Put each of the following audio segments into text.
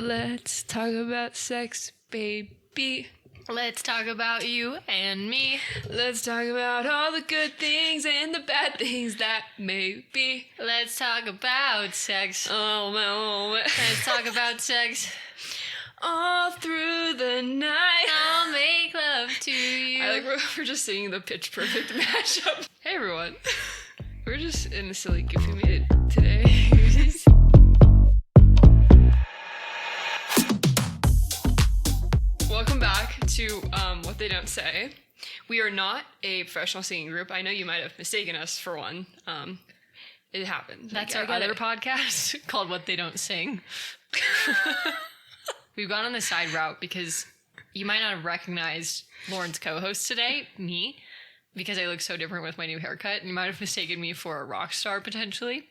Let's talk about sex, baby. Let's talk about you and me. Let's talk about all the good things and the bad things that may be. Let's talk about sex. Oh. Let's talk about sex. All through the night. I'll make love to you. I like we're just singing the Pitch Perfect mashup. Hey everyone. We're just in a silly goofy mood today. Welcome back to What They Don't Say. We are not a professional singing group. I know you might have mistaken us for one. It happened. That's our other podcast called What They Don't Sing. We've gone on the side route because you might not have recognized Lauren's co-host today, me, because I look so different with my new haircut. And you might have mistaken me for a rock star, potentially.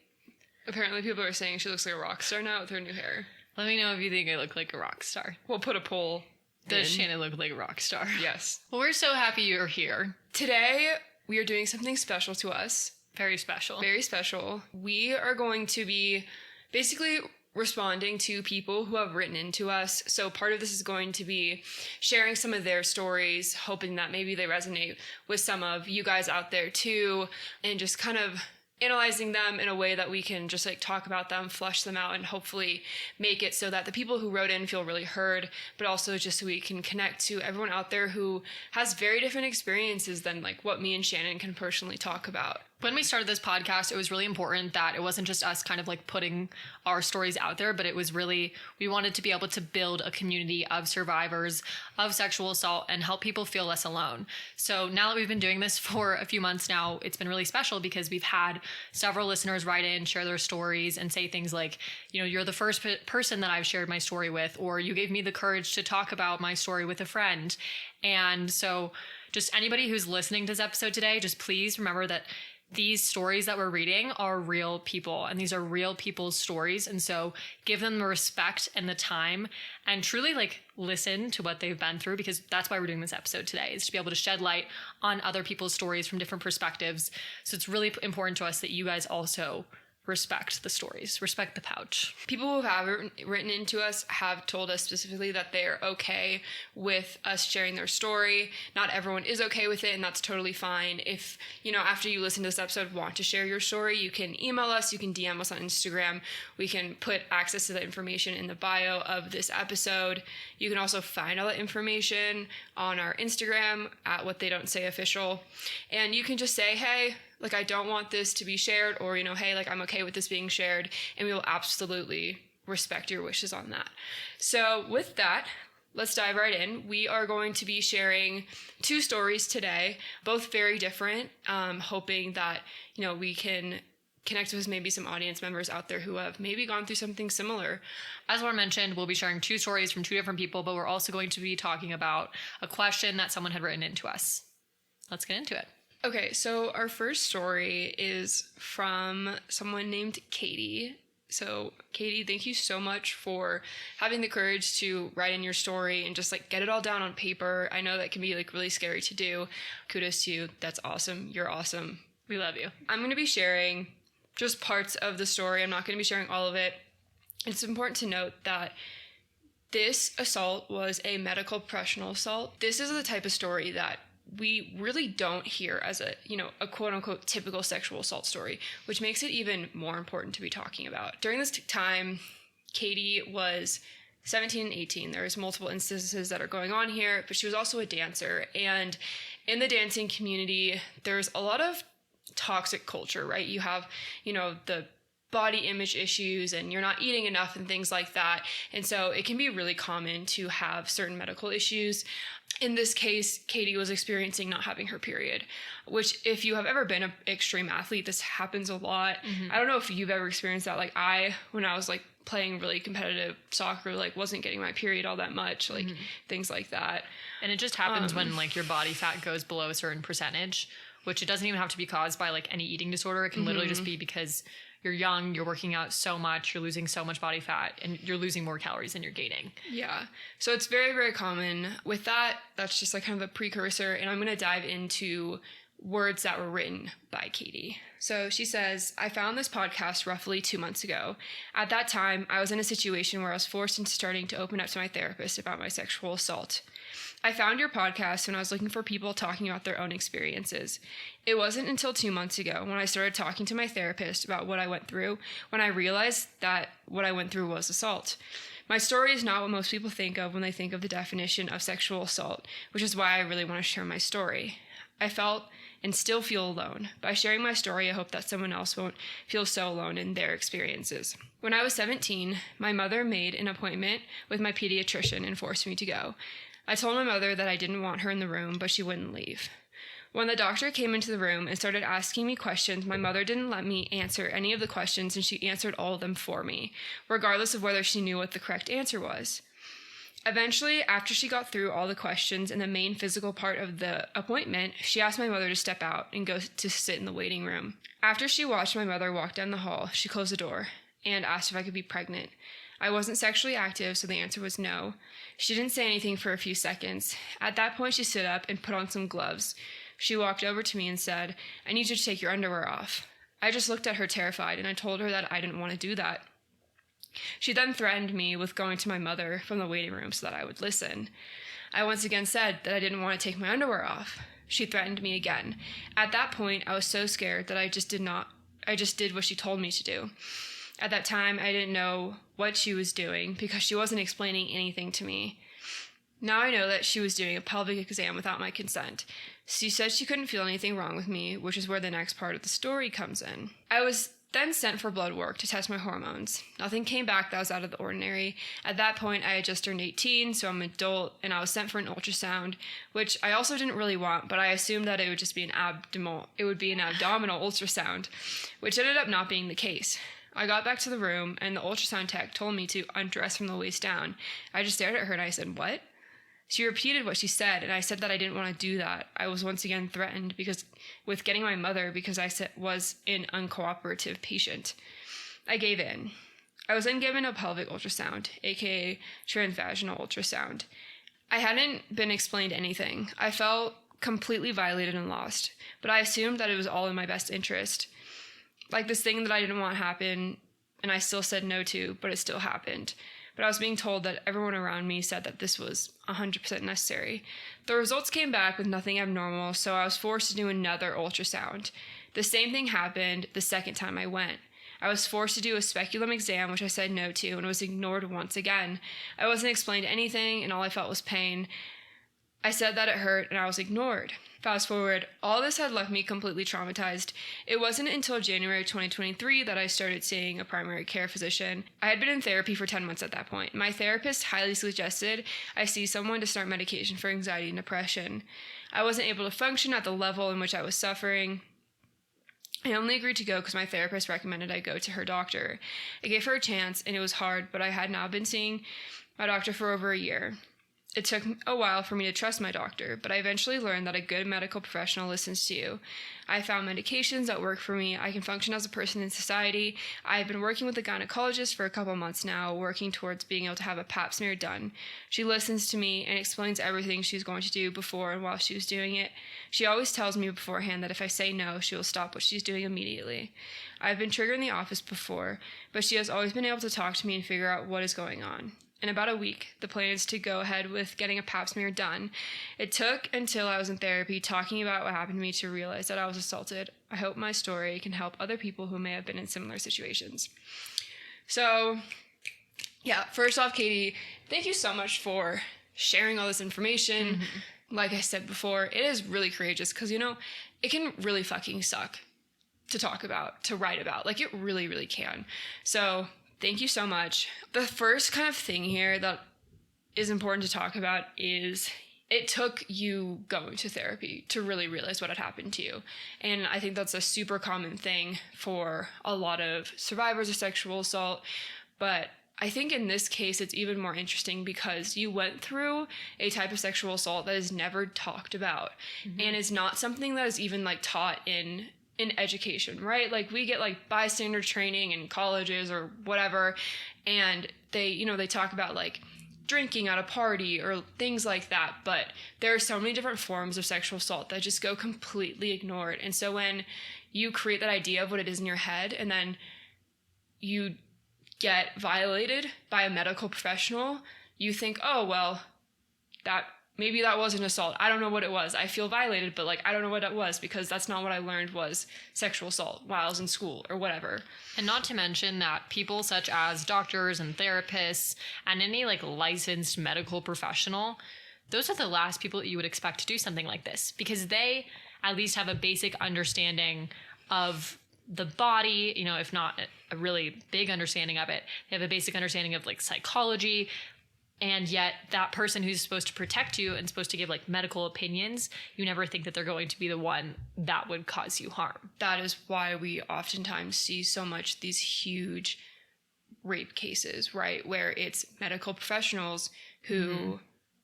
Apparently people are saying she looks like a rock star now with her new hair. Let me know if you think I look like a rock star. We'll put a poll. Does Shannon look like a rock star? Yes. Well, we're so happy you're here. Today, we are doing something special to us. Very special. Very special. We are going to be basically responding to people who have written into us. So part of this is going to be sharing some of their stories, hoping that maybe they resonate with some of you guys out there too, and just kind of analyzing them in a way that we can just like talk about them, flush them out, and hopefully make it so that the people who wrote in feel really heard, but also just so we can connect to everyone out there who has very different experiences than like what me and Shannon can personally talk about. When we started this podcast, it was really important that it wasn't just us kind of like putting our stories out there, but it was really, we wanted to be able to build a community of survivors of sexual assault and help people feel less alone. So now that we've been doing this for a few months now, it's been really special because we've had several listeners write in, share their stories, and say things like, you know, you're the first person that I've shared my story with, or you gave me the courage to talk about my story with a friend. And so just anybody who's listening to this episode today, just please remember that these stories that we're reading are real people, and these are real people's stories. And so give them the respect and the time and truly like listen to what they've been through, because that's why we're doing this episode today, is to be able to shed light on other people's stories from different perspectives. So it's really important to us that you guys also respect the stories, respect the pouch. People who have written into us have told us specifically that they're okay with us sharing their story. Not everyone is okay with it, and that's totally fine. If, you know, after you listen to this episode, want to share your story, you can email us, you can DM us on Instagram. We can put access to the information in the bio of this episode. You can also find all the information on our Instagram at What They Don't Say Official. And you can just say, hey, like, I don't want this to be shared, or, you know, hey, like, I'm okay with this being shared, and we will absolutely respect your wishes on that. So with that, let's dive right in. We are going to be sharing two stories today, both very different, hoping that, you know, we can connect with maybe some audience members out there who have maybe gone through something similar. As Lauren mentioned, we'll be sharing two stories from two different people, but we're also going to be talking about a question that someone had written into us. Let's get into it. Okay, so our first story is from someone named Katie. So Katie, thank you so much for having the courage to write in your story and just like get it all down on paper. I know that can be like really scary to do. Kudos to you. That's awesome. You're awesome. We love you. I'm going to be sharing just parts of the story. I'm not going to be sharing all of it. It's important to note that this assault was a medical professional assault. This is the type of story that we really don't hear as a, you know, a quote unquote typical sexual assault story, which makes it even more important to be talking about. During this time, Katie was 17 and 18. There's multiple instances that are going on here, but she was also a dancer. And in the dancing community, there's a lot of toxic culture, right? You have, you know, the body image issues and you're not eating enough and things like that. And so it can be really common to have certain medical issues. In this case, Katie was experiencing not having her period, which if you have ever been an extreme athlete, this happens a lot. Mm-hmm. I don't know if you've ever experienced that. Like when I was like playing really competitive soccer, like wasn't getting my period all that much, like things like that. And it just happens when like your body fat goes below a certain percentage, which it doesn't even have to be caused by like any eating disorder. It can literally just be because you're young, you're working out so much, you're losing so much body fat, and you're losing more calories than you're gaining. Yeah. So it's very, very common. With that, that's just like kind of a precursor, and I'm going to dive into words that were written by Katie. So she says, I found this podcast roughly 2 months ago. At that time, I was in a situation where I was forced into starting to open up to my therapist about my sexual assault. I found your podcast when I was looking for people talking about their own experiences. It wasn't until 2 months ago when I started talking to my therapist about what I went through when I realized that what I went through was assault. My story is not what most people think of when they think of the definition of sexual assault, which is why I really want to share my story. I felt and still feel alone. By sharing my story, I hope that someone else won't feel so alone in their experiences. When I was 17, my mother made an appointment with my pediatrician and forced me to go. I told my mother that I didn't want her in the room, but she wouldn't leave. When the doctor came into the room and started asking me questions, my mother didn't let me answer any of the questions, and she answered all of them for me, regardless of whether she knew what the correct answer was. Eventually, after she got through all the questions and the main physical part of the appointment, she asked my mother to step out and go to sit in the waiting room. After she watched my mother walk down the hall, she closed the door and asked if I could be pregnant. I wasn't sexually active, so the answer was no. She didn't say anything for a few seconds. At that point, she stood up and put on some gloves. She walked over to me and said, I need you to take your underwear off. I just looked at her terrified, and I told her that I didn't want to do that. She then threatened me with going to my mother from the waiting room so that I would listen. I once again said that I didn't want to take my underwear off. She threatened me again. At that point, I was so scared that I just did what she told me to do. At that time, I didn't know what she was doing because she wasn't explaining anything to me. Now I know that she was doing a pelvic exam without my consent. She said she couldn't feel anything wrong with me, which is where the next part of the story comes in. I was then sent for blood work to test my hormones. Nothing came back that was out of the ordinary. At that point, I had just turned 18, so I'm an adult, and I was sent for an ultrasound, which I also didn't really want, but I assumed that it would just be an abdominal ultrasound, which ended up not being the case. I got back to the room, and the ultrasound tech told me to undress from the waist down. I just stared at her, and I said, "What?" She repeated what she said, and I said that I didn't want to do that. I was once again threatened with getting my mother because I was an uncooperative patient. I gave in. I was then given a pelvic ultrasound, aka transvaginal ultrasound. I hadn't been explained anything. I felt completely violated and lost, but I assumed that it was all in my best interest. Like this thing that I didn't want to happen, and I still said no to, but it still happened. But I was being told that everyone around me said that this was 100% necessary. The results came back with nothing abnormal, so I was forced to do another ultrasound. The same thing happened the second time I went. I was forced to do a speculum exam, which I said no to, and was ignored once again. I wasn't explained anything, and all I felt was pain. I said that it hurt, and I was ignored. Fast forward, all this had left me completely traumatized. It wasn't until January 2023 that I started seeing a primary care physician. I had been in therapy for 10 months at that point. My therapist highly suggested I see someone to start medication for anxiety and depression. I wasn't able to function at the level in which I was suffering. I only agreed to go because my therapist recommended I go to her doctor. I gave her a chance, and it was hard, but I had now been seeing my doctor for over a year. It took a while for me to trust my doctor, but I eventually learned that a good medical professional listens to you. I found medications that work for me. I can function as a person in society. I've been working with a gynecologist for a couple months now, working towards being able to have a pap smear done. She listens to me and explains everything she's going to do before and while she was doing it. She always tells me beforehand that if I say no, she will stop what she's doing immediately. I've been triggered in the office before, but she has always been able to talk to me and figure out what is going on. In about a week, the plan is to go ahead with getting a pap smear done. It took until I was in therapy talking about what happened to me to realize that I was assaulted. I hope my story can help other people who may have been in similar situations. So, yeah, first off, Katie, thank you so much for sharing all this information. Mm-hmm. Like I said before, it is really courageous because, it can really fucking suck to talk about, to write about. Like, it really, really can. So thank you so much. The first kind of thing here that is important to talk about is it took you going to therapy to really realize what had happened to you. And I think that's a super common thing for a lot of survivors of sexual assault. But I think in this case, it's even more interesting because you went through a type of sexual assault that is never talked about. Mm-hmm. And is not something that is even taught in education, right? Like we get bystander training in colleges or whatever, and they talk about drinking at a party or things like that. But there are so many different forms of sexual assault that just go completely ignored. And so when you create that idea of what it is in your head and then you get violated by a medical professional, you think, oh, well, maybe that was an assault. I don't know what it was. I feel violated, but like, I don't know what it was because that's not what I learned was sexual assault while I was in school or whatever. And not to mention that people such as doctors and therapists and any like licensed medical professional, those are the last people that you would expect to do something like this because they at least have a basic understanding of the body, you know, if not a really big understanding of it. They have a basic understanding of like psychology. And yet that person who's supposed to protect you and supposed to give like medical opinions, you never think that they're going to be the one that would cause you harm. That is why we oftentimes see so much these huge rape cases, right? Where it's medical professionals who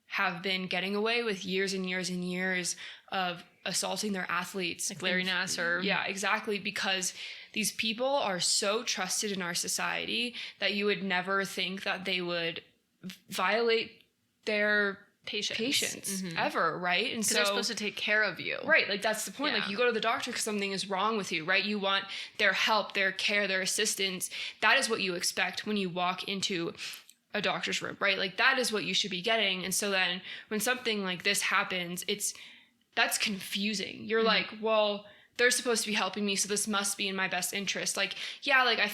have been getting away with years and years and years of assaulting their athletes. Like Larry Nassar. Yeah, exactly. Because these people are so trusted in our society that you would never think that they would violate their patients ever, right? And so they're supposed to take care of you, right? Like that's the point. Yeah. Like you go to the doctor because something is wrong with you, right? You want their help, their care, their assistance. That is what you expect when you walk into a doctor's room, right? Like that is what you should be getting. And so then when something like this happens, that's confusing. You're like, well, they're supposed to be helping me, so this must be in my best interest. Like, yeah, like I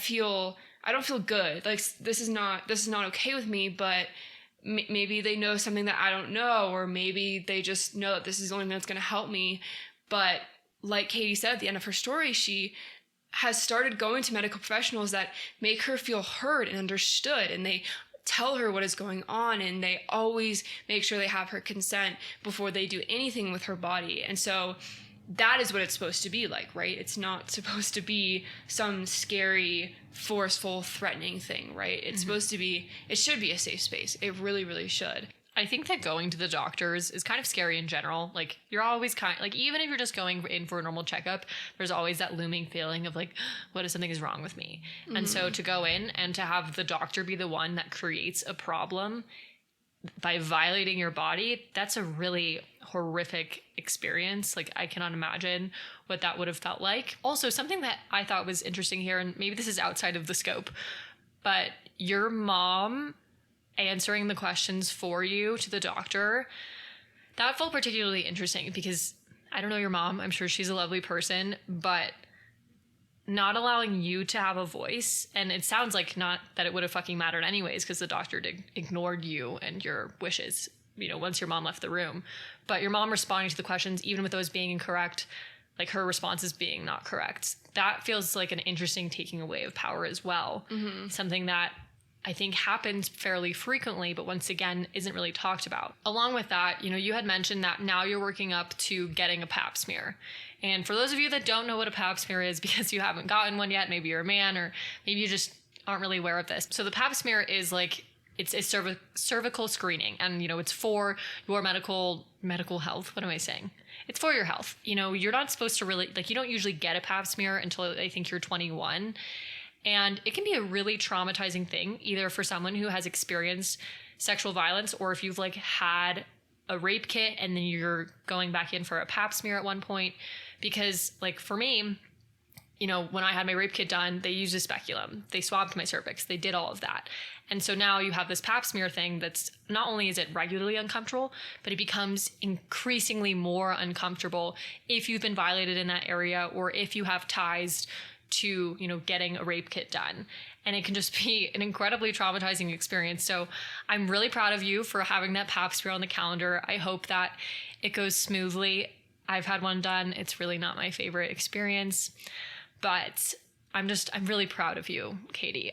don't feel good. Like this is not okay with me, but maybe they know something that I don't know, or maybe they just know that this is the only thing that's going to help me. But like Katie said at the end of her story, she has started going to medical professionals that make her feel heard and understood, and they tell her what is going on, and they always make sure they have her consent before they do anything with her body. And so that is what it's supposed to be like, right? It's not supposed to be some scary, forceful, threatening thing, right? It's supposed to be, it should be a safe space. It really, really should. I think that going to the doctors is kind of scary in general. Like you're always like, even if you're just going in for a normal checkup, there's always that looming feeling of like, what if something is wrong with me? And so to go in and to have the doctor be the one that creates a problem by violating your body, that's a really horrific experience. Like I cannot imagine what that would have felt like. Also, something that I thought was interesting here, and maybe this is outside of the scope, but your mom answering the questions for you to the doctor, that felt particularly interesting because I don't know your mom. I'm sure she's a lovely person, but not allowing you to have a voice, and it sounds like not that it would have fucking mattered anyways because the doctor ignored you and your wishes, you know, once your mom left the room. But your mom responding to the questions, even with those being incorrect, like her responses being not correct, that feels like an interesting taking away of power as well. Something that I think happens fairly frequently, but once again, isn't really talked about. Along with that, you know, you had mentioned that now you're working up to getting a pap smear. And for those of you that don't know what a pap smear is because you haven't gotten one yet, maybe you're a man or maybe you just aren't really aware of this. So the pap smear is like, it's a cervical screening, and, you know, it's for your medical health. What am I saying? It's for your health. You know, you're not supposed to really, like, you don't usually get a pap smear until I think you're 21. And it can be a really traumatizing thing, either for someone who has experienced sexual violence, or if you've like had a rape kit and then you're going back in for a pap smear at one point. Because like for me, you know, when I had my rape kit done, they used a speculum. They swabbed my cervix. They did all of that. And so now you have this pap smear thing that's not only is it regularly uncomfortable, but it becomes increasingly more uncomfortable if you've been violated in that area or if you have ties to, you know, getting a rape kit done. And it can just be an incredibly traumatizing experience. So I'm really proud of you for having that pap smear on the calendar. I hope that it goes smoothly. I've had one done. It's really not my favorite experience, but I'm really proud of you, Katie.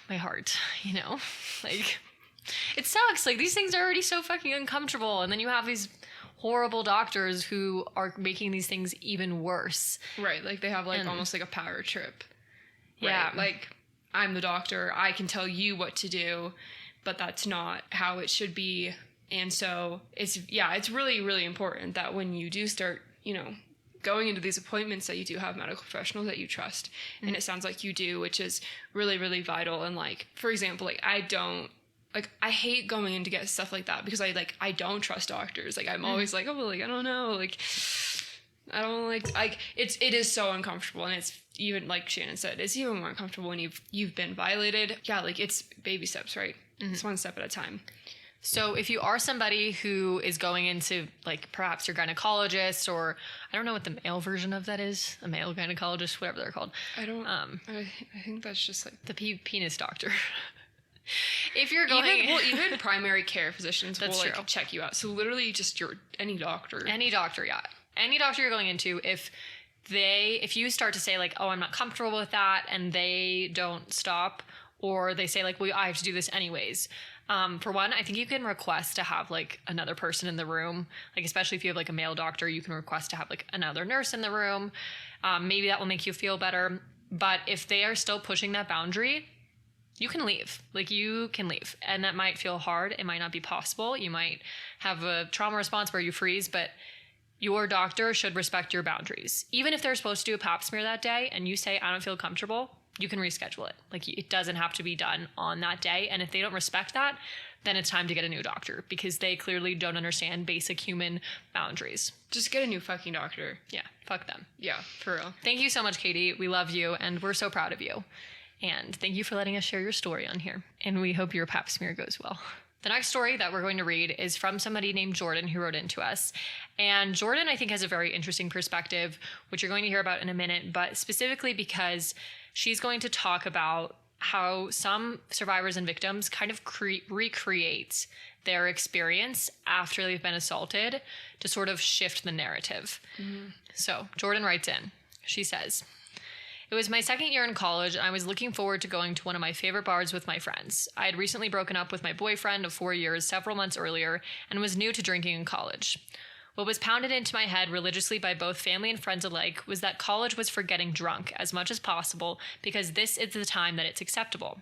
My heart, you know, like it sucks. Like these things are already so fucking uncomfortable. And then you have these horrible doctors who are making these things even worse. Right. Like they have like almost like a power trip. Yeah. Right? Like I'm the doctor. I can tell you what to do, but that's not how it should be. And so it's really, really important that when you do start, you know, going into these appointments that you do have medical professionals that you trust. And it sounds like you do, which is really, really vital. And like, for example, like I hate going in to get stuff like that because I don't trust doctors. Like I'm always like, oh, like, I don't know. Like, I don't like it is so uncomfortable. And it's even like Shannon said, it's even more uncomfortable when you've been violated. Yeah. Like it's baby steps, right? It's one step at a time. So if you are somebody who is going into like perhaps your gynecologist, or I don't know what the male version of that is, a male gynecologist, whatever they're called. I don't, I think that's just like the penis doctor. If you're going, even primary care physicians will like true. check you out. So literally just any doctor, yeah, any doctor you're going into, if you start to say like, oh, I'm not comfortable with that, and they don't stop, or they say like, well, I have to do this anyways. For one, I think you can request to have like another person in the room, like especially if you have like a male doctor, you can request to have like another nurse in the room. Maybe that will make you feel better. But if they are still pushing that boundary, you can leave. Like you can leave. And that might feel hard. It might not be possible. You might have a trauma response where you freeze, but your doctor should respect your boundaries. Even if they're supposed to do a pap smear that day and you say, I don't feel comfortable, you can reschedule it. Like it doesn't have to be done on that day. And if they don't respect that, then it's time to get a new doctor because they clearly don't understand basic human boundaries. Just get a new fucking doctor. Yeah, fuck them. Yeah, for real. Thank you so much, Katie. We love you and we're so proud of you. And thank you for letting us share your story on here. And we hope your pap smear goes well. The next story that we're going to read is from somebody named Jordan who wrote into us. And Jordan, I think, has a very interesting perspective, which you're going to hear about in a minute, but specifically because she's going to talk about how some survivors and victims kind of recreate their experience after they've been assaulted to sort of shift the narrative. Mm-hmm. So Jordan writes in. She says, it was my second year in college, and I was looking forward to going to one of my favorite bars with my friends. I had recently broken up with my boyfriend of 4 years several months earlier and was new to drinking in college. What was pounded into my head religiously by both family and friends alike was that college was for getting drunk as much as possible because this is the time that it's acceptable.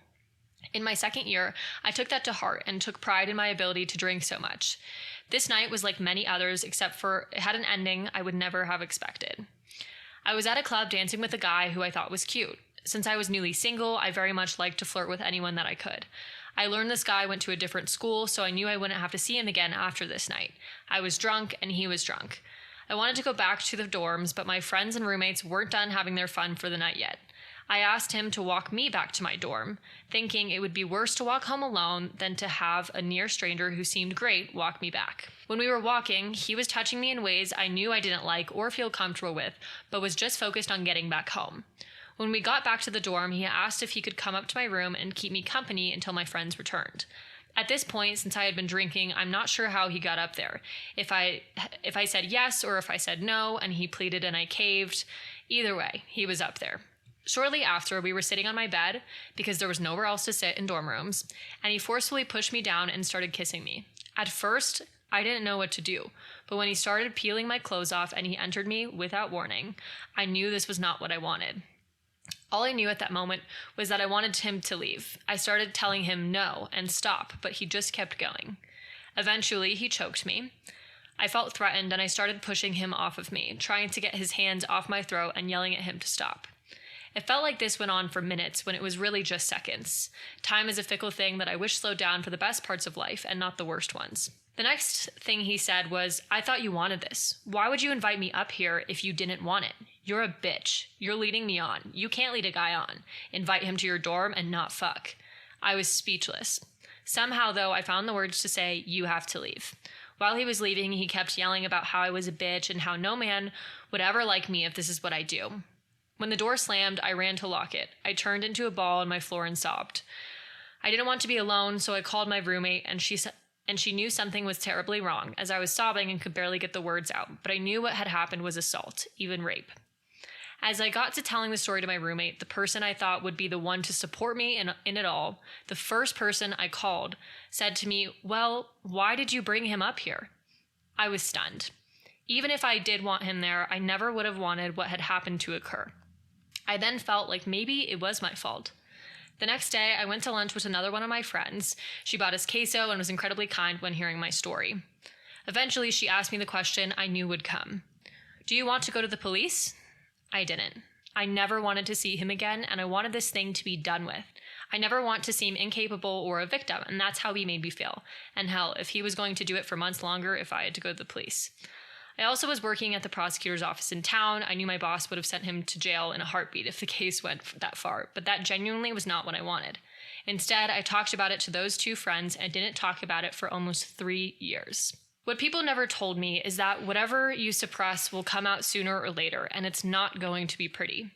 In my second year, I took that to heart and took pride in my ability to drink so much. This night was like many others, except for it had an ending I would never have expected. I was at a club dancing with a guy who I thought was cute. Since I was newly single, I very much liked to flirt with anyone that I could. I learned this guy went to a different school, so I knew I wouldn't have to see him again after this night. I was drunk, and he was drunk. I wanted to go back to the dorms, but my friends and roommates weren't done having their fun for the night yet. I asked him to walk me back to my dorm, thinking it would be worse to walk home alone than to have a near stranger who seemed great walk me back. When we were walking, he was touching me in ways I knew I didn't like or feel comfortable with, but was just focused on getting back home. When we got back to the dorm, he asked if he could come up to my room and keep me company until my friends returned. At this point, since I had been drinking, I'm not sure how he got up there. If I said yes or if I said no and he pleaded and I caved, either way, he was up there. Shortly after, we were sitting on my bed because there was nowhere else to sit in dorm rooms, and he forcefully pushed me down and started kissing me. At first, I didn't know what to do, but when he started peeling my clothes off and he entered me without warning, I knew this was not what I wanted. All I knew at that moment was that I wanted him to leave. I started telling him no and stop, but he just kept going. Eventually, he choked me. I felt threatened and I started pushing him off of me, trying to get his hands off my throat and yelling at him to stop. It felt like this went on for minutes when it was really just seconds. Time is a fickle thing that I wish slowed down for the best parts of life and not the worst ones. The next thing he said was, I thought you wanted this. Why would you invite me up here if you didn't want it? You're a bitch. You're leading me on. You can't lead a guy on. Invite him to your dorm and not fuck. I was speechless. Somehow, though, I found the words to say, you have to leave. While he was leaving, he kept yelling about how I was a bitch and how no man would ever like me if this is what I do. When the door slammed, I ran to lock it. I turned into a ball on my floor and sobbed. I didn't want to be alone, so I called my roommate, and she knew something was terribly wrong, as I was sobbing and could barely get the words out, but I knew what had happened was assault, even rape. As I got to telling the story to my roommate, the person I thought would be the one to support me in it all, the first person I called, said to me, well, why did you bring him up here? I was stunned. Even if I did want him there, I never would have wanted what had happened to occur. I then felt like maybe it was my fault. The next day, I went to lunch with another one of my friends. She bought us queso and was incredibly kind when hearing my story. Eventually, she asked me the question I knew would come. Do you want to go to the police? I didn't. I never wanted to see him again, and I wanted this thing to be done with. I never want to seem incapable or a victim, and that's how he made me feel. And hell, if he was going to do it for months longer if I had to go to the police. I also was working at the prosecutor's office in town. I knew my boss would have sent him to jail in a heartbeat if the case went that far, but that genuinely was not what I wanted. Instead, I talked about it to those two friends and didn't talk about it for almost 3 years. What people never told me is that whatever you suppress will come out sooner or later, and it's not going to be pretty.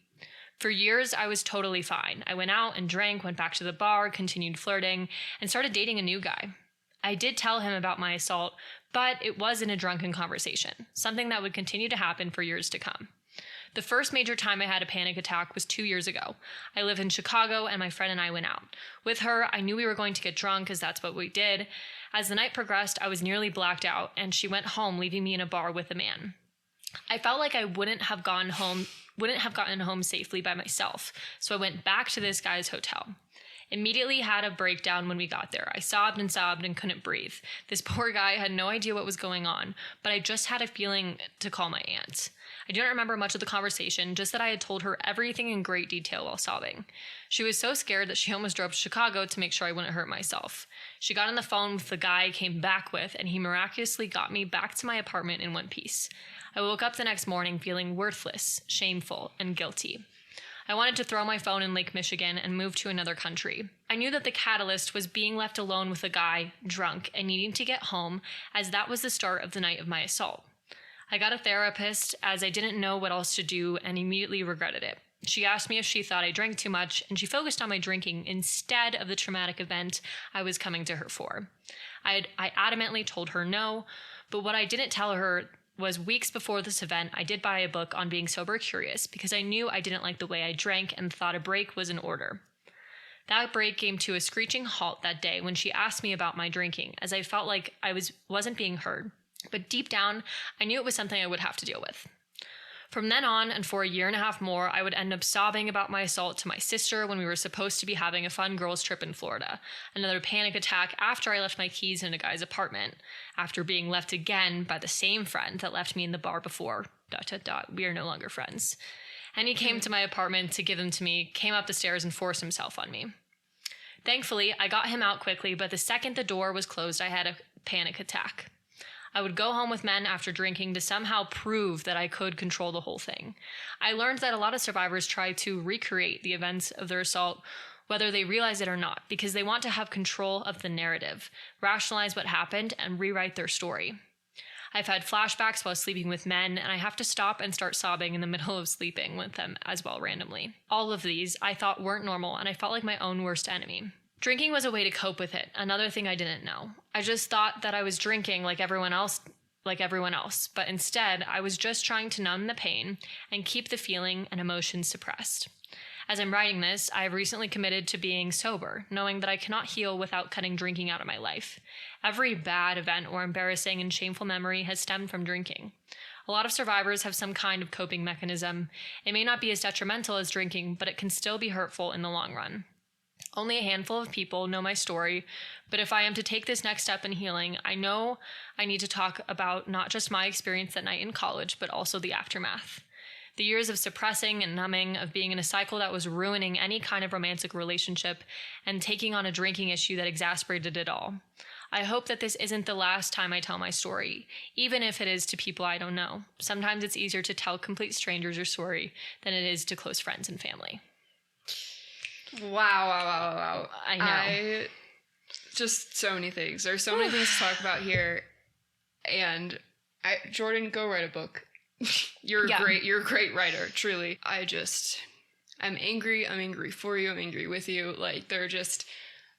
For years, I was totally fine. I went out and drank, went back to the bar, continued flirting, and started dating a new guy. I did tell him about my assault, but it was in a drunken conversation, something that would continue to happen for years to come. The first major time I had a panic attack was 2 years ago. I live in Chicago, and my friend and I went out. With her, I knew we were going to get drunk, as that's what we did. As the night progressed, I was nearly blacked out, and she went home, leaving me in a bar with a man. I felt like I wouldn't have gotten home safely by myself, so I went back to this guy's hotel. Immediately had a breakdown when we got there. I sobbed and couldn't breathe. This poor guy had no idea what was going on, but I just had a feeling to call my aunt. I don't remember much of the conversation, just that I had told her everything in great detail while sobbing. She was so scared that she almost drove to Chicago to make sure I wouldn't hurt myself. She got on the phone with the guy I came back with, and he miraculously got me back to my apartment in one piece. I woke up the next morning feeling worthless, shameful, and guilty. I wanted to throw my phone in Lake Michigan and move to another country. I knew that the catalyst was being left alone with a guy, drunk, and needing to get home, as that was the start of the night of my assault. I got a therapist, as I didn't know what else to do, and immediately regretted it. She asked me if she thought I drank too much, and she focused on my drinking instead of the traumatic event I was coming to her for. I adamantly told her no, but what I didn't tell her was weeks before this event, I did buy a book on being sober curious because I knew I didn't like the way I drank and thought a break was in order. That break came to a screeching halt that day when she asked me about my drinking, as I felt like I wasn't being heard. But deep down, I knew it was something I would have to deal with. From then on, and for a year and a half more, I would end up sobbing about my assault to my sister when we were supposed to be having a fun girls' trip in Florida. Another panic attack after I left my keys in a guy's apartment, after being left again by the same friend that left me in the bar before. ... We are no longer friends. And he came to my apartment to give them to me, came up the stairs and forced himself on me. Thankfully, I got him out quickly, but the second the door was closed, I had a panic attack. I would go home with men after drinking to somehow prove that I could control the whole thing. I learned that a lot of survivors try to recreate the events of their assault, whether they realize it or not, because they want to have control of the narrative, rationalize what happened, and rewrite their story. I've had flashbacks while sleeping with men, and I have to stop and start sobbing in the middle of sleeping with them as well randomly. All of these I thought weren't normal, and I felt like my own worst enemy. Drinking was a way to cope with it, another thing I didn't know. I just thought that I was drinking like everyone else, but instead I was just trying to numb the pain and keep the feeling and emotions suppressed. As I'm writing this, I have recently committed to being sober, knowing that I cannot heal without cutting drinking out of my life. Every bad event or embarrassing and shameful memory has stemmed from drinking. A lot of survivors have some kind of coping mechanism. It may not be as detrimental as drinking, but it can still be hurtful in the long run. Only a handful of people know my story, but if I am to take this next step in healing, I know I need to talk about not just my experience that night in college, but also the aftermath. The years of suppressing and numbing, of being in a cycle that was ruining any kind of romantic relationship, and taking on a drinking issue that exacerbated it all. I hope that this isn't the last time I tell my story, even if it is to people I don't know. Sometimes it's easier to tell complete strangers your story than it is to close friends and family. Wow. I know. Just so many things. There's so many things to talk about here. And Jordan, go write a book. You're a great writer, truly. I'm angry. I'm angry for you. I'm angry with you. Like, there are just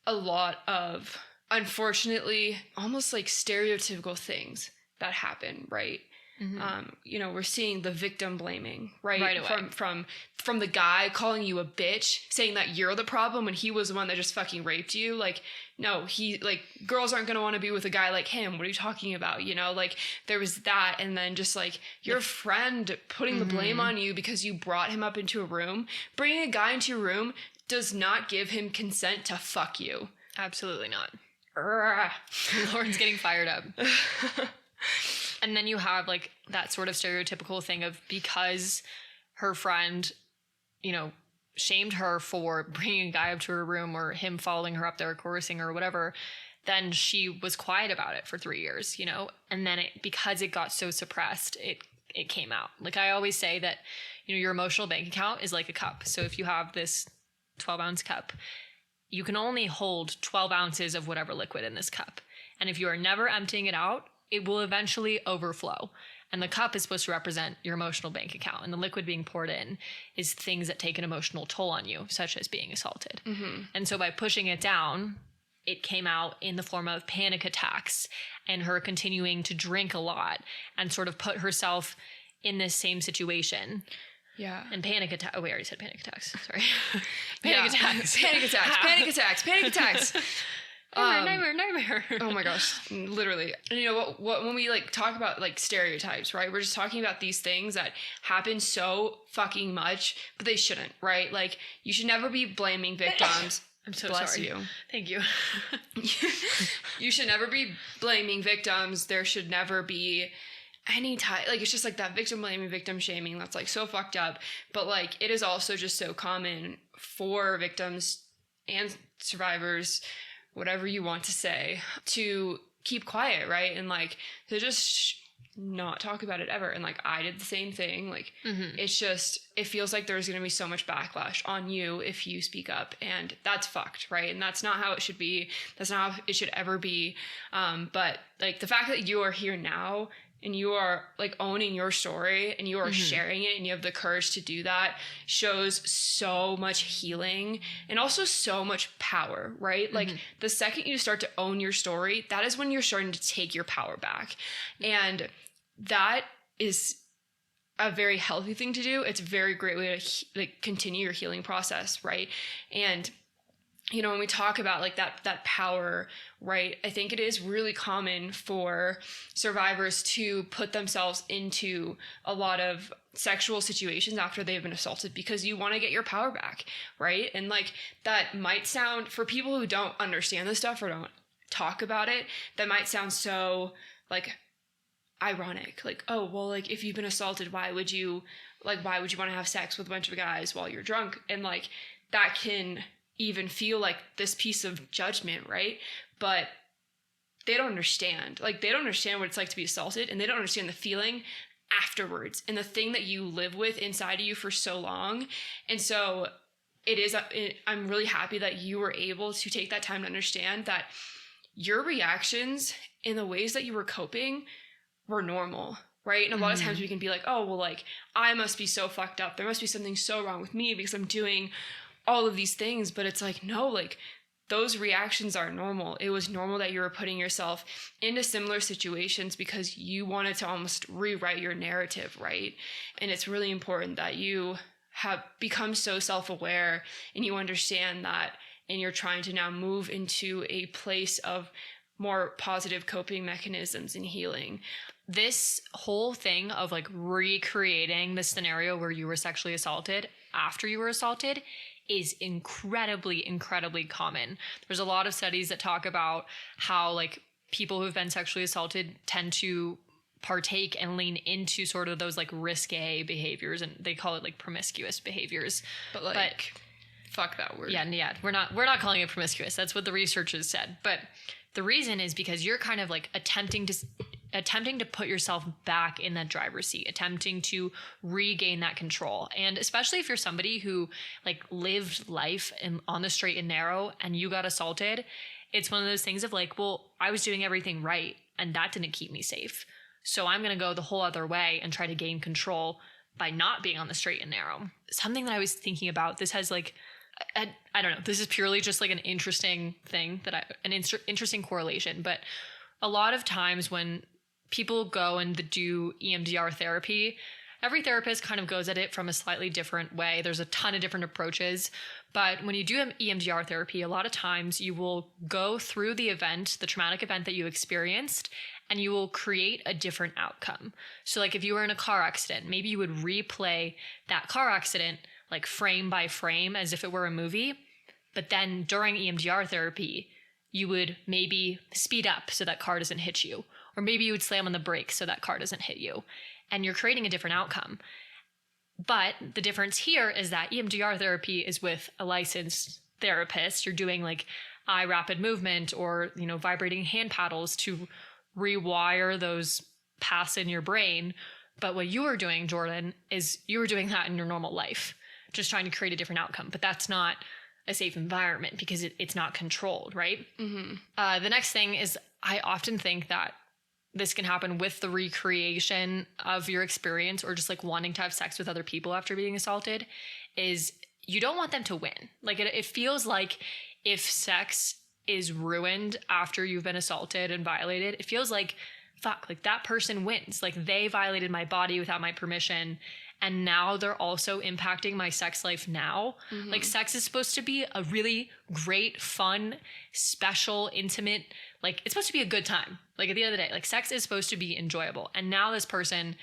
a lot of, unfortunately, almost like stereotypical things that happen, right? Mm-hmm. We're seeing the victim blaming, right away. From the guy calling you a bitch, saying that you're the problem when he was the one that just fucking raped you. Like, no, girls aren't going to want to be with a guy like him. What are you talking about? Like, there was that. And then just like your friend putting the blame on you because you brought him up into a room. Bringing a guy into your room does not give him consent to fuck you. Absolutely not. Lauren's getting fired up. And then you have like that sort of stereotypical thing of, because her friend, you know, shamed her for bringing a guy up to her room, or him following her up there, coercing her or whatever, then she was quiet about it for 3 years, you know? And then because it got so suppressed, it came out. Like I always say that, you know, your emotional bank account is like a cup. So if you have this 12-ounce cup, you can only hold 12 ounces of whatever liquid in this cup. And if you are never emptying it out, it will eventually overflow. And the cup is supposed to represent your emotional bank account. And the liquid being poured in is things that take an emotional toll on you, such as being assaulted. Mm-hmm. And so by pushing it down, it came out in the form of panic attacks and her continuing to drink a lot and sort of put herself in this same situation. Yeah. And panic attack. Oh, we already said panic attacks. Sorry. Panic attacks. Panic attacks. Panic attacks. Panic attacks. Nightmare. Oh my gosh, literally. And you know what when we like talk about like stereotypes, right? We're just talking about these things that happen so fucking much, but they shouldn't, right? Like you should never be blaming victims. I'm so Bless sorry. you. Thank you. You should never be blaming victims. There should never be any type, like it's just like that victim blaming, victim shaming. That's like so fucked up. But like it is also just so common for victims and survivors, whatever you want to say, to keep quiet, right? And like to just not talk about it ever. And like I did the same thing. Like it's just, it feels like there's going to be so much backlash on you if you speak up, and that's fucked, right? And that's not how it should be. That's not how it should ever be. But like the fact that you are here now and you are like owning your story and you are sharing it and you have the courage to do that shows so much healing and also so much power, right? Like the second you start to own your story, that is when you're starting to take your power back. And that is a very healthy thing to do. It's a very great way to like continue your healing process, right? And you know, when we talk about like that power, right, I think it is really common for survivors to put themselves into a lot of sexual situations after they've been assaulted because you want to get your power back, right? And like that might sound, for people who don't understand this stuff or don't talk about it, that might sound so like ironic. Like, oh, well, like if you've been assaulted, why would you want to have sex with a bunch of guys while you're drunk? And like that can even feel like this piece of judgment, right? But they don't understand. Like they don't understand what it's like to be assaulted, and they don't understand the feeling afterwards and the thing that you live with inside of you for so long. And so I'm really happy that you were able to take that time to understand that your reactions and the ways that you were coping were normal, right? And a lot of times we can be like, oh, well, like I must be so fucked up. There must be something so wrong with me because I'm doing all of these things. But it's like, no, like those reactions are normal. It was normal that you were putting yourself into similar situations because you wanted to almost rewrite your narrative, right? And it's really important that you have become so self-aware and you understand that, and you're trying to now move into a place of more positive coping mechanisms and healing. This whole thing of like recreating the scenario where you were sexually assaulted after you were assaulted is incredibly, incredibly common. There's a lot of studies that talk about how like people who've been sexually assaulted tend to partake and lean into sort of those like risque behaviors, and they call it like promiscuous behaviors. But fuck that word. Yeah. We're not calling it promiscuous. That's what the researchers said. But the reason is because you're kind of like attempting to put yourself back in that driver's seat, attempting to regain that control. And especially if you're somebody who like lived life on the straight and narrow and you got assaulted, it's one of those things of like, well, I was doing everything right and that didn't keep me safe. So I'm going to go the whole other way and try to gain control by not being on the straight and narrow. Something that I was thinking about, this has like, I don't know, this is purely just like an interesting thing interesting correlation. But a lot of times when people go and do EMDR therapy, every therapist kind of goes at it from a slightly different way. There's a ton of different approaches. But when you do EMDR therapy, a lot of times you will go through the event, the traumatic event that you experienced, and you will create a different outcome. So like if you were in a car accident, maybe you would replay that car accident like frame by frame as if it were a movie. But then during EMDR therapy, you would maybe speed up so that car doesn't hit you, or maybe you would slam on the brakes so that car doesn't hit you, and you're creating a different outcome. But the difference here is that EMDR therapy is with a licensed therapist. You're doing like eye rapid movement or, vibrating hand paddles to rewire those paths in your brain. But what you were doing, Jordan, is you were doing that in your normal life, just trying to create a different outcome. But that's not a safe environment because it's not controlled, right? The next thing is I often think that this can happen with the recreation of your experience or just like wanting to have sex with other people after being assaulted is you don't want them to win. Like it feels like if sex is ruined after you've been assaulted and violated, it feels like, fuck, like that person wins. Like they violated my body without my permission. And now they're also impacting my sex life now. Like sex is supposed to be a really great, fun, special, intimate, like it's supposed to be a good time. Like at the end of the day, like sex is supposed to be enjoyable. And now this person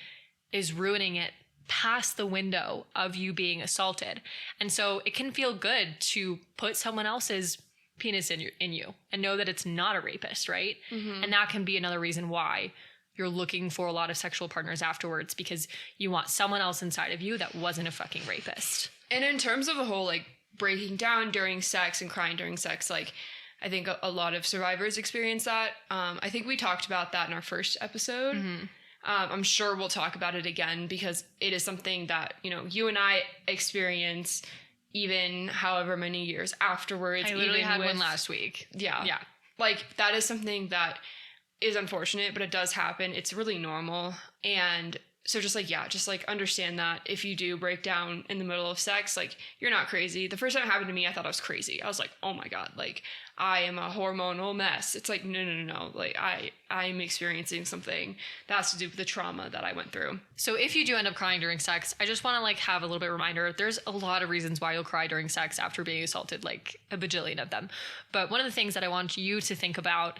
is ruining it past the window of you being assaulted. And so it can feel good to put someone else's penis in you and know that it's not a rapist, right? And that can be another reason why you're looking for a lot of sexual partners afterwards, because you want someone else inside of you that wasn't a fucking rapist. And in terms of the whole like breaking down during sex and crying during sex, like I think a lot of survivors experience that. I think we talked about that in our first episode. I'm sure we'll talk about it again because it is something that, you and I experience even however many years afterwards. I literally had one last week. Yeah. Like that is something that is unfortunate, but it does happen. It's really normal. And so just understand that if you do break down in the middle of sex, like you're not crazy. The first time it happened to me, I thought I was crazy. I was like, oh my God, like I am a hormonal mess. It's like, no. Like I'm experiencing something that has to do with the trauma that I went through. So if you do end up crying during sex, I just want to like have a little bit of reminder. There's a lot of reasons why you'll cry during sex after being assaulted, like a bajillion of them. But one of the things that I want you to think about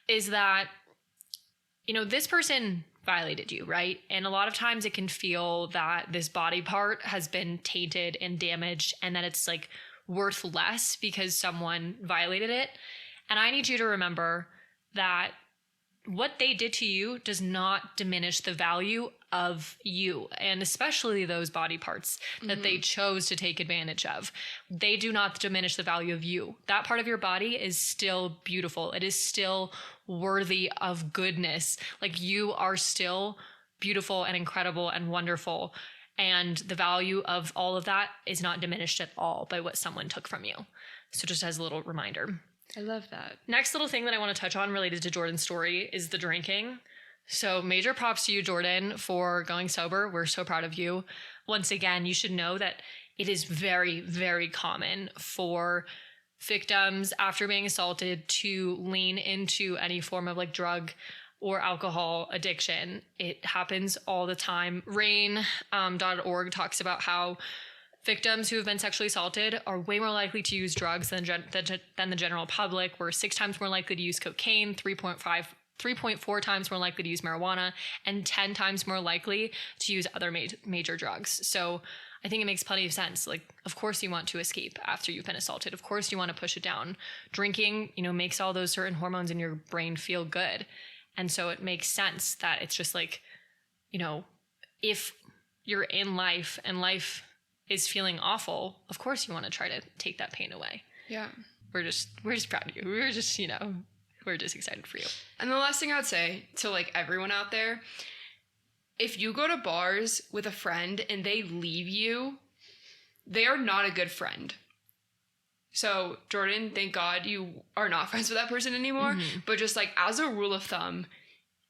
is that, this person violated you, right? And a lot of times it can feel that this body part has been tainted and damaged and that it's like worth less because someone violated it. And I need you to remember that what they did to you does not diminish the value of you, and especially those body parts that they chose to take advantage of. They do not diminish the value of you. That part of your body is still beautiful. It is still worthy of goodness. Like you are still beautiful and incredible and wonderful. And the value of all of that is not diminished at all by what someone took from you. So just as a little reminder. I love that. Next little thing that I want to touch on related to Jordan's story is the drinking. So major props to you, Jordan, for going sober. We're so proud of you. Once again, you should know that it is very, very common for victims after being assaulted to lean into any form of like drug or alcohol addiction. It happens all the time. RAINN.org talks about how victims who have been sexually assaulted are way more likely to use drugs than the general public. We're 6 times more likely to use cocaine, 3.4 times more likely to use marijuana, and 10 times more likely to use other major drugs. So I think it makes plenty of sense. Like, of course you want to escape after you've been assaulted. Of course you want to push it down. Drinking, makes all those certain hormones in your brain feel good. And so it makes sense that it's just like, if you're in life and life is feeling awful, of course you want to try to take that pain away. Yeah. We're just proud of you. We're just excited for you. And the last thing I would say to like everyone out there, if you go to bars with a friend and they leave you, they are not a good friend. So Jordan, thank God you are not friends with that person anymore. But just like as a rule of thumb,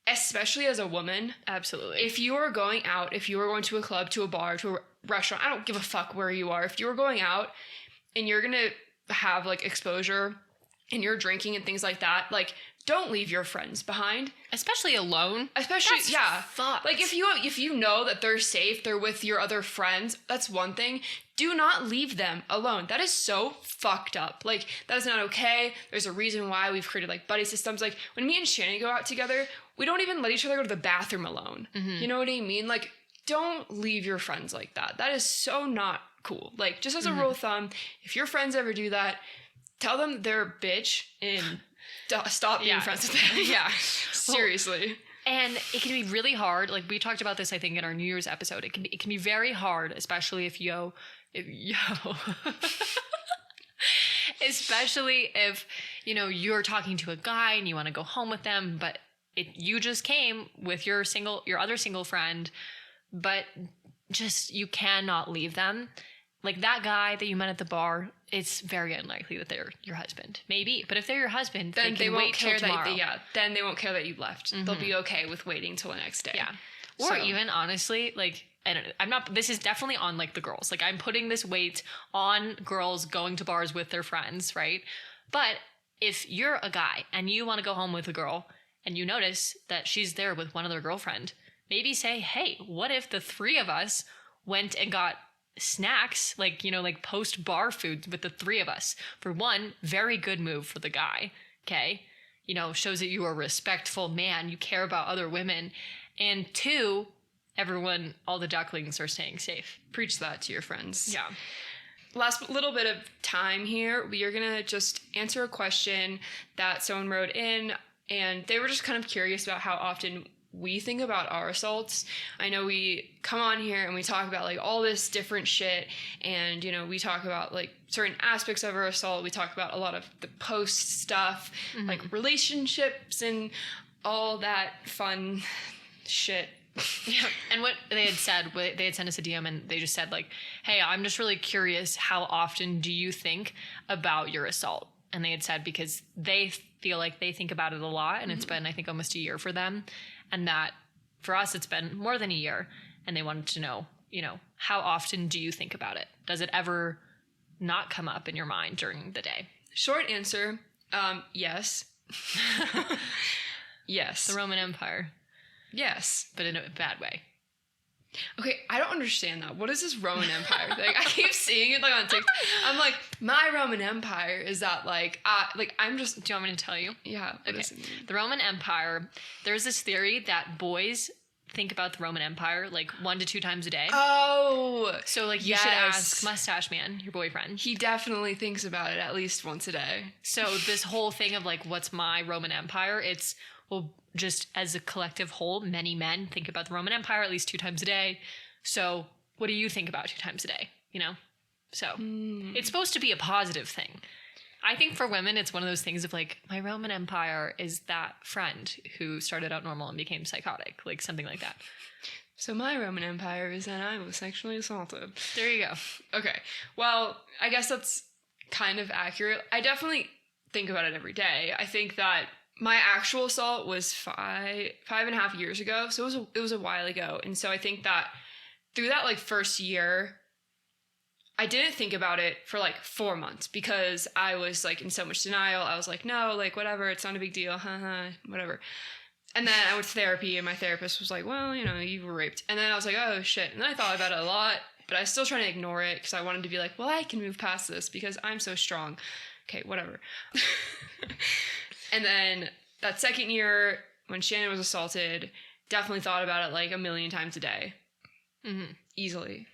especially as a woman, absolutely. If you are going out, if you are going to a club, to a bar, to a restaurant, I don't give a fuck where you are. If you're going out and you're going to have like exposure and you're drinking and things like that, like don't leave your friends behind. Especially alone. Especially, that's yeah. Fucked. Like if you know that they're safe, they're with your other friends, that's one thing. Do not leave them alone. That is so fucked up. Like that is not okay. There's a reason why we've created like buddy systems. Like when me and Shannon go out together, we don't even let each other go to the bathroom alone. You know what I mean? Like don't leave your friends like that. That is so not cool. Like just as a rule of thumb, if your friends ever do that, tell them they're a bitch and stop being friends with them. Yeah. Seriously. And it can be really hard. Like we talked about this, I think, in our New Year's episode. It can be very hard, especially if especially if, you're talking to a guy and you want to go home with them, but you just came with your other single friend, but just you cannot leave them. Like that guy that you met at the bar, it's very unlikely that they're your husband. Maybe, but if they're your husband, then they won't care that then they won't care that you left. Mm-hmm. They'll be okay with waiting till the next day. Yeah. Or even honestly, like I don't know, this is definitely on like the girls. Like I'm putting this weight on girls going to bars with their friends, right? But if you're a guy and you want to go home with a girl and you notice that she's there with one other girlfriend, maybe say, hey, what if the three of us went and got snacks, like post-bar foods with the three of us? For one, very good move for the guy, okay? Shows that you are a respectful man, you care about other women. And two, all the ducklings are staying safe. Preach that to your friends. Yeah. Last little bit of time here. We are going to just answer a question that someone wrote in, and they were just kind of curious about how often we think about our assaults. I know we come on here and we talk about like all this different shit, and we talk about like certain aspects of our assault. We talk about a lot of the post stuff, mm-hmm. like relationships and all that fun shit. Yeah. And what they had said, they had sent us a DM and they just said like, hey, I'm just really curious, how often do you think about your assault? And they had said because they feel like they think about it a lot, and mm-hmm. it's been, I think, almost a year for them. And that for us, it's been more than a year. And they wanted to know, how often do you think about it? Does it ever not come up in your mind during the day? Short answer, yes. Yes. The Roman Empire. Yes. But in a bad way. Okay, I don't understand that. What is this Roman Empire thing? I keep seeing it like on TikTok. I'm like, my Roman Empire is that I'm just. Do you want me to tell you? Yeah. Okay. The Roman Empire. There's this theory that boys think about the Roman Empire like 1 to 2 times a day. Oh. So like you should ask Mustache Man, your boyfriend. He definitely thinks about it at least once a day. So this whole thing of like, what's my Roman Empire? It's just as a collective whole, many men think about the Roman Empire at least 2 times a day. So what do you think about 2 times a day? So it's supposed to be a positive thing. I think for women, it's one of those things of like, my Roman Empire is that friend who started out normal and became psychotic, like something like that. So my Roman Empire is that I was sexually assaulted. There you go. Okay. Well, I guess that's kind of accurate. I definitely think about it every day. I think that my actual assault was 5.5 years ago. So it was a while ago. And so I think that through that like first year, I didn't think about it for like 4 months because I was like in so much denial. I was like, no, like whatever, it's not a big deal, whatever. And then I went to therapy and my therapist was like, well, you were raped. And then I was like, oh shit. And then I thought about it a lot, but I was still trying to ignore it because I wanted to be like, well, I can move past this because I'm so strong. Okay, whatever. And then that second year when Shannon was assaulted, definitely thought about it like 1 million times a day. Mm-hmm. Easily.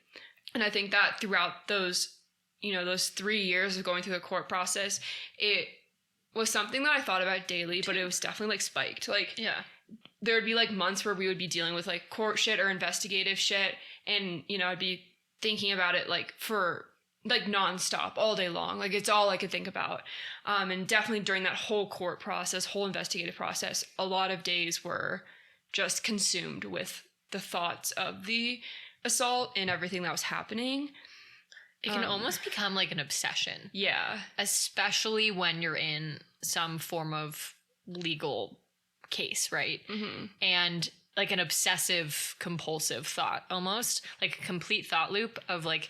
And I think that throughout those 3 years of going through the court process, it was something that I thought about daily, but it was definitely like spiked. Like, yeah, there would be like months where we would be dealing with like court shit or investigative shit. And, I'd be thinking about it like for like nonstop all day long. Like it's all I could think about. And definitely during that whole court process, whole investigative process, a lot of days were just consumed with the thoughts of the assault and everything that was happening. It can almost become like an obsession. Yeah. Especially when you're in some form of legal case, right? Mm-hmm. And like an obsessive compulsive thought almost, like a complete thought loop of like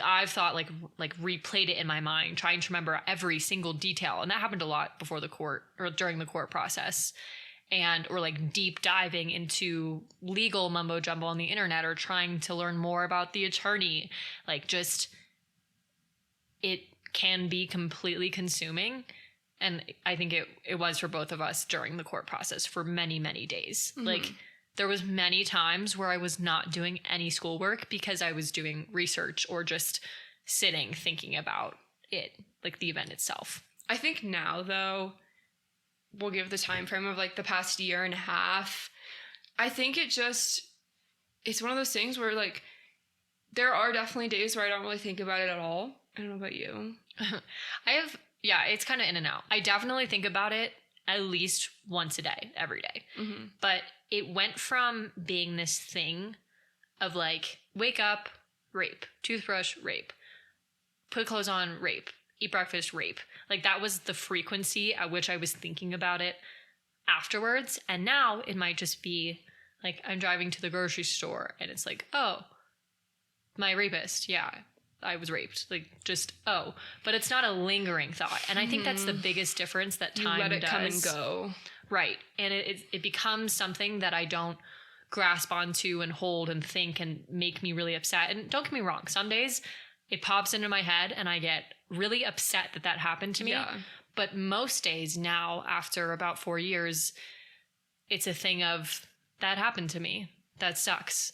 I've thought like replayed it in my mind, trying to remember every single detail. And that happened a lot before the court or during the court process. Or like deep diving into legal mumbo jumbo on the internet or trying to learn more about the attorney. Like just, it can be completely consuming. And I think it was for both of us during the court process for many, many days. Mm-hmm. Like there was many times where I was not doing any schoolwork because I was doing research or just sitting thinking about it, like the event itself. I think now though, we'll give the time frame of like the past year and a half, I think it's one of those things where like there are definitely days where I don't really think about it at all. I don't know about you. It's kind of in and out. I definitely think about it at least once a day, every day. Mm-hmm. But it went from being this thing of like, wake up, rape, toothbrush, rape, put clothes on, rape, eat breakfast, rape. Like that was the frequency at which I was thinking about it afterwards. And now it might just be like, I'm driving to the grocery store and it's like, oh, my rapist. Yeah, I was raped. Like just, oh, but it's not a lingering thought. And I think that's the biggest difference that time You let it does. come and go. Right. And it becomes something that I don't grasp onto and hold and think and make me really upset. And don't get me wrong, some days it pops into my head and I get really upset that happened to me. Yeah. But most days now, after about 4 years, it's a thing of, that happened to me. That sucks.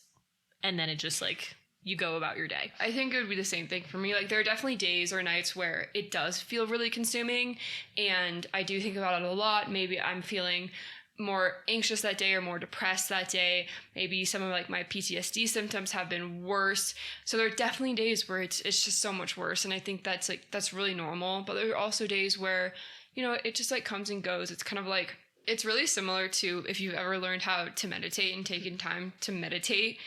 And then it just like, you go about your day. I think it would be the same thing for me. Like there are definitely days or nights where it does feel really consuming and I do think about it a lot. Maybe I'm feeling more anxious that day or more depressed that day. Maybe some of like my PTSD symptoms have been worse. So there are definitely days where it's just so much worse. And I think that's really normal. But there are also days where, you know, it just like comes and goes. It's kind of like, it's really similar to if you've ever learned how to meditate and taken time to meditate.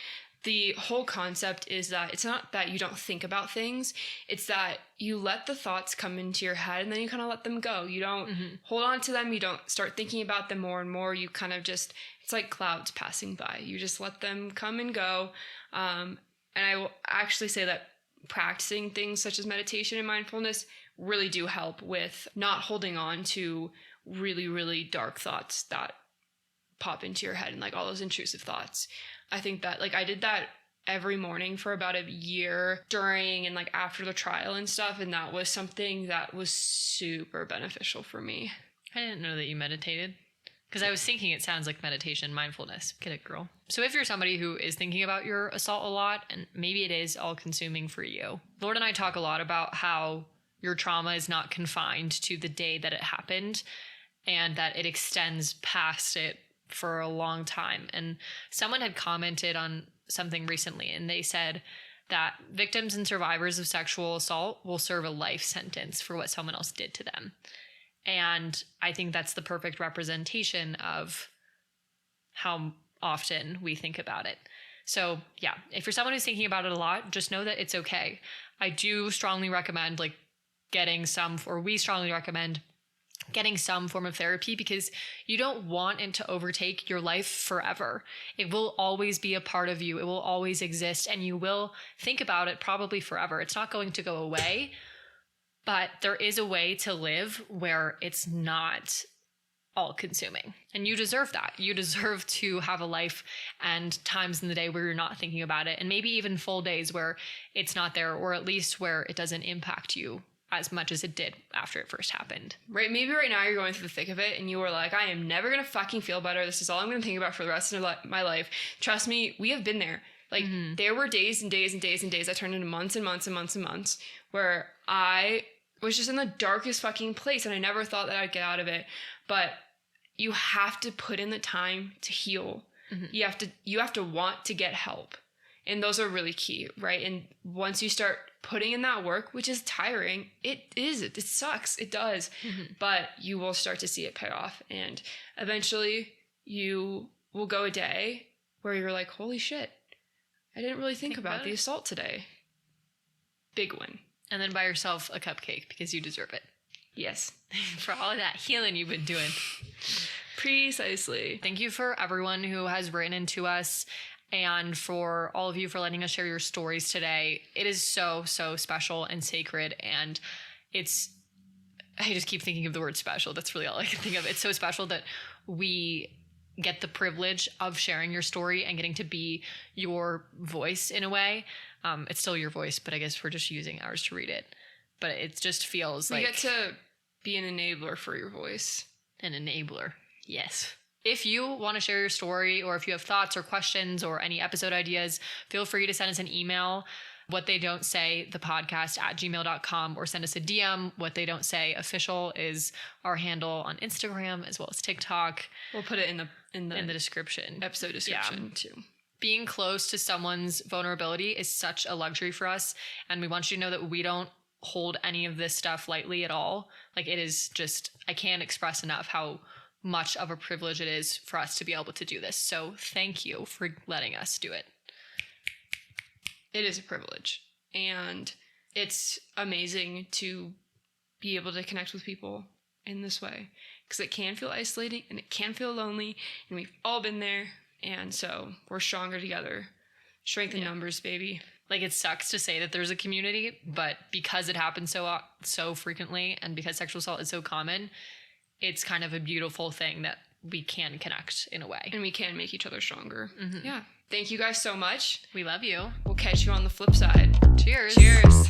The whole concept is that it's not that you don't think about things, it's that you let the thoughts come into your head and then you kind of let them go. You don't hold on to them. You don't start thinking about them more and more. You kind of just, it's like clouds passing by. You just let them come and go. And I will actually say that practicing things such as meditation and mindfulness really do help with not holding on to really, really dark thoughts that pop into your head and like all those intrusive thoughts. I think that like I did that every morning for about a year during and like after the trial and stuff. And that was something that was super beneficial for me. I didn't know that you meditated because I was thinking it sounds like meditation, mindfulness. Get it, girl. So if you're somebody who is thinking about your assault a lot and maybe it is all consuming for you, Lord and I talk a lot about how your trauma is not confined to the day that it happened and that it extends past it for a long time. And someone had commented on something recently and they said that victims and survivors of sexual assault will serve a life sentence for what someone else did to them. And I think that's the perfect representation of how often we think about it. So yeah, if you're someone who's thinking about it a lot, just know that it's okay. I do strongly recommend we strongly recommend getting some form of therapy because you don't want it to overtake your life forever. It will always be a part of you. It will always exist and you will think about it probably forever. It's not going to go away, but there is a way to live where it's not all consuming. And you deserve that. You deserve to have a life and times in the day where you're not thinking about it and maybe even full days where it's not there or at least where it doesn't impact you as much as it did after it first happened. Right, maybe right now you're going through the thick of it and you were like, I am never going to fucking feel better. This is all I'm going to think about for the rest of my life. Trust me, we have been there. Like, there were days and days and days and days that turned into months and months and months and months where I was just in the darkest fucking place and I never thought that I'd get out of it. But you have to put in the time to heal. You have to want to get help. And those are really key, right? And once you start putting in that work, which is tiring, it sucks, it does, but you will start to see it pay off. And eventually you will go a day where you're like, holy shit, I didn't really think about the assault today. Big win. And then buy yourself a cupcake because you deserve it. Yes. For all of that healing you've been doing. Precisely. Thank you for everyone who has written into us and for all of you for letting us share your stories today. It is so, so special and sacred. And I just keep thinking of the word special. That's really all I can think of. It's so special that we get the privilege of sharing your story and getting to be your voice in a way. It's still your voice, but I guess we're just using ours to read it. But it just feels like... You get to be an enabler for your voice. An enabler. Yes. If you want to share your story or if you have thoughts or questions or any episode ideas, feel free to send us an email. What They Don't Say, the podcast at gmail.com, or send us a DM. What They Don't Say official is our handle on Instagram as well as TikTok. We'll put it in the description. Episode description too. Being close to someone's vulnerability is such a luxury for us. And we want you to know that we don't hold any of this stuff lightly at all. Like, it is just, I can't express enough how much of a privilege it is for us to be able to do this. So thank you for letting us do it. It is a privilege, and it's amazing to be able to connect with people in this way, because it can feel isolating and it can feel lonely, and we've all been there, and so we're stronger together. Strength in numbers, baby. Like, it sucks to say that there's a community, but because it happens so frequently, and because sexual assault is so common, it's kind of a beautiful thing that we can connect in a way. And we can make each other stronger. Mm-hmm. Yeah. Thank you guys so much. We love you. We'll catch you on the flip side. Cheers. Cheers.